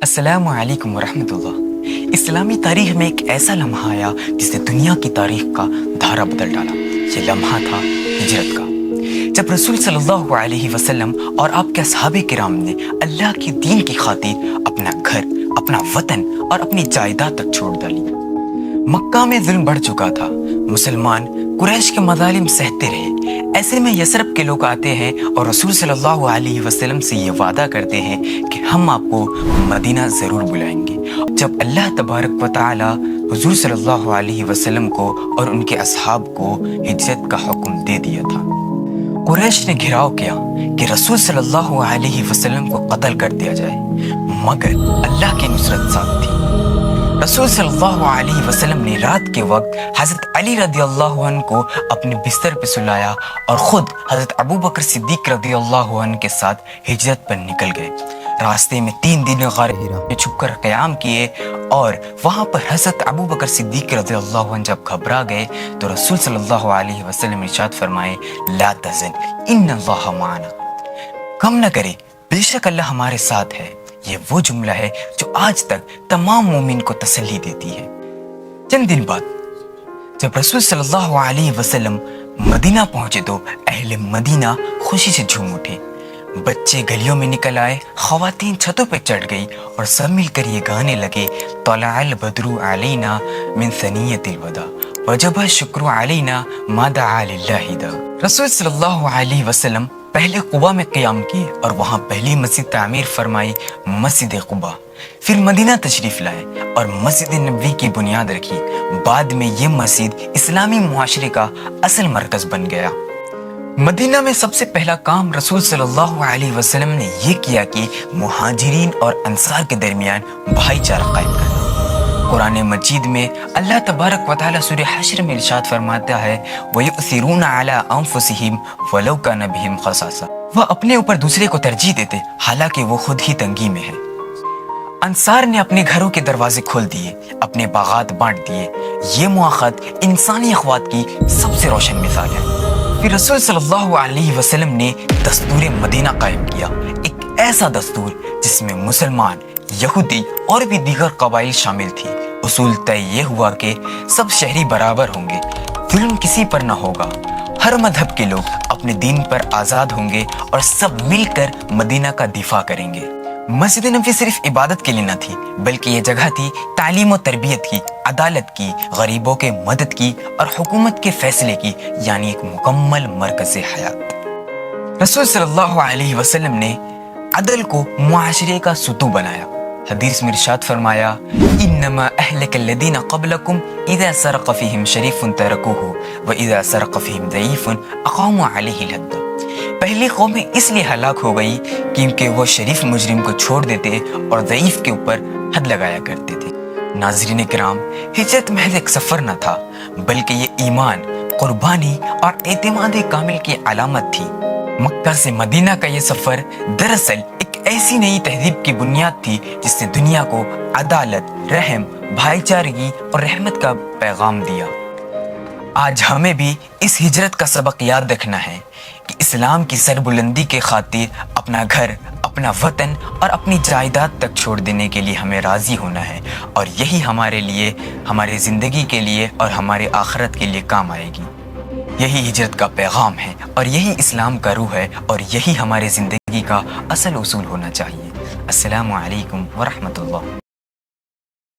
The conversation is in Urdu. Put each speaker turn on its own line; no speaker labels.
السلام علیکم ورحمۃ اللہ۔ اسلامی تاریخ میں ایک ایسا لمحہ آیا جس نے دنیا کی تاریخ کا دھارا بدل ڈالا۔ یہ لمحہ تھا ہجرت کا، جب رسول صلی اللہ علیہ وسلم اور آپ کے اصحاب کرام نے اللہ کے دین کی خاطر اپنا گھر، اپنا وطن اور اپنی جائیداد تک چھوڑ ڈالی۔ مکہ میں ظلم بڑھ چکا تھا، مسلمان قریش کے مظالم سہتے رہے۔ ایسے میں یثرب کے لوگ آتے ہیں اور رسول صلی اللہ علیہ وسلم سے یہ وعدہ کرتے ہیں کہ ہم آپ کو مدینہ ضرور بلائیں گے۔ جب اللہ تبارک و تعالی حضور صلی اللہ علیہ وسلم کو اور ان کے اصحاب کو ہجرت کا حکم دے دیا تھا، قریش نے گھراؤ کیا کہ رسول صلی اللہ علیہ وسلم کو قتل کر دیا جائے، مگر اللہ کی نصرت ساتھ تھی۔ رسول صلی اللہ علیہ وسلم نے رات کے وقت حضرت علی رضی اللہ عنہ کو اپنے بستر پہ سلایا اور خود حضرت ابوبکر صدیق رضی اللہ عنہ کے ساتھ ہجرت پر نکل گئے۔ راستے میں 3 دن غار ہرا میں چھپ کر قیام کیے اور وہاں پر حضرت ابوبکر صدیق رضی اللہ عنہ جب گھبرا گئے تو رسول صلی اللہ علیہ وسلم ارشاد فرمائے، لا تحزن ان اللہ معنا، غم نہ کرے، بے شک اللہ ہمارے ساتھ ہے۔ یہ وہ جملہ ہے جو آج تک تمام مومن کو تسلی دیتی ہے۔ چند دن بعد جب رسول صلی اللہ علیہ وسلم مدینہ پہنچے تو اہل مدینہ خوشی سے جھوم اٹھے۔ بچے گلیوں میں نکل آئے، خواتین چھتوں پہ چڑھ گئی اور سب مل کر یہ گانے لگے، طلع البدر علینا من ثنیۃ الوداع وجب الشکر علینا ما دعا للہ دا۔ رسول صلی اللہ علیہ وسلم پہلے قباء میں قیام کیے اور وہاں پہلی مسجد تعمیر فرمائی، مسجد قباء۔ پھر مدینہ تشریف لائے اور مسجد نبوی کی بنیاد رکھی۔ بعد میں یہ مسجد اسلامی معاشرے کا اصل مرکز بن گیا۔ مدینہ میں سب سے پہلا کام رسول صلی اللہ علیہ وسلم نے یہ کیا کہ مہاجرین اور انصار کے درمیان بھائی چارہ قائم کرنا۔ قرآن مجید میں اللہ تبارک و تعالی سورہ حشر میں ارشاد فرماتا ہے، وَيُؤْثِرُونَ عَلَىٰ أَنفُسِهِمْ وَلَوْ كَانَ بِهِمْ خَصَاصَةٌ، وہ اپنے اوپر دوسرے کو ترجیح دیتے حالانکہ وہ خود ہی تنگی میں ہے۔ انصار نے اپنے گھروں کے دروازے کھول دیے، اپنے باغات بانٹ دیے۔ یہ مواخات انسانی اخوات کی سب سے روشن مثال ہے۔ پھر رسول صلی اللہ علیہ وسلم نے دستور مدینہ قائم کیا، ایک ایسا دستور جس میں مسلمان، یہودی اور بھی دیگر قبائل شامل تھی۔ اصول طے یہ ہوا کہ سب شہری برابر ہوں گے، ظلم کسی پر نہ ہوگا، ہر مذہب کے لوگ اپنے دین پر آزاد ہوں گے اور سب مل کر مدینہ کا دفاع کریں گے۔ مسجد نبوی صرف عبادت کے لیے نہ تھی بلکہ یہ جگہ تھی تعلیم و تربیت کی، عدالت کی، غریبوں کے مدد کی اور حکومت کے فیصلے کی، یعنی ایک مکمل مرکز حیات۔ رسول صلی اللہ علیہ وسلم نے عدل کو معاشرے کا ستون بنایا۔ حدیث میں ارشاد فرمایا، انما اہلک الذین قبلکم اذا سرق فیہم شریف ترکوہ واذا سرق فیہم ضعیف اقاموا علیہ الحد۔ پہلی قومیں اس لیے ہلاک ہو گئی کیونکہ وہ شریف مجرم کو چھوڑ دیتے اور ضعیف کے اوپر حد لگایا کرتے تھے۔ ناظرین کرام، ہجرت محض ایک سفر نہ تھا بلکہ یہ ایمان، قربانی اور اعتماد کامل کی علامت تھی۔ مکہ سے مدینہ کا یہ سفر دراصل ایک ایسی نئی تہذیب کی بنیاد تھی جس نے دنیا کو عدالت، رحم، بھائی چارگی اور رحمت کا پیغام دیا۔ آج ہمیں بھی اس ہجرت کا سبق یاد رکھنا ہے کہ اسلام کی سربلندی کے خاطر اپنا گھر، اپنا وطن اور اپنی جائیداد تک چھوڑ دینے کے لیے ہمیں راضی ہونا ہے، اور یہی ہمارے لیے، ہمارے زندگی کے لیے اور ہمارے آخرت کے لیے کام آئے گی۔ یہی ہجرت کا پیغام ہے اور یہی اسلام کا روح ہے اور یہی ہمارے زندگی کا اصل اصول ہونا چاہیے۔ السلام علیکم ورحمۃ اللہ۔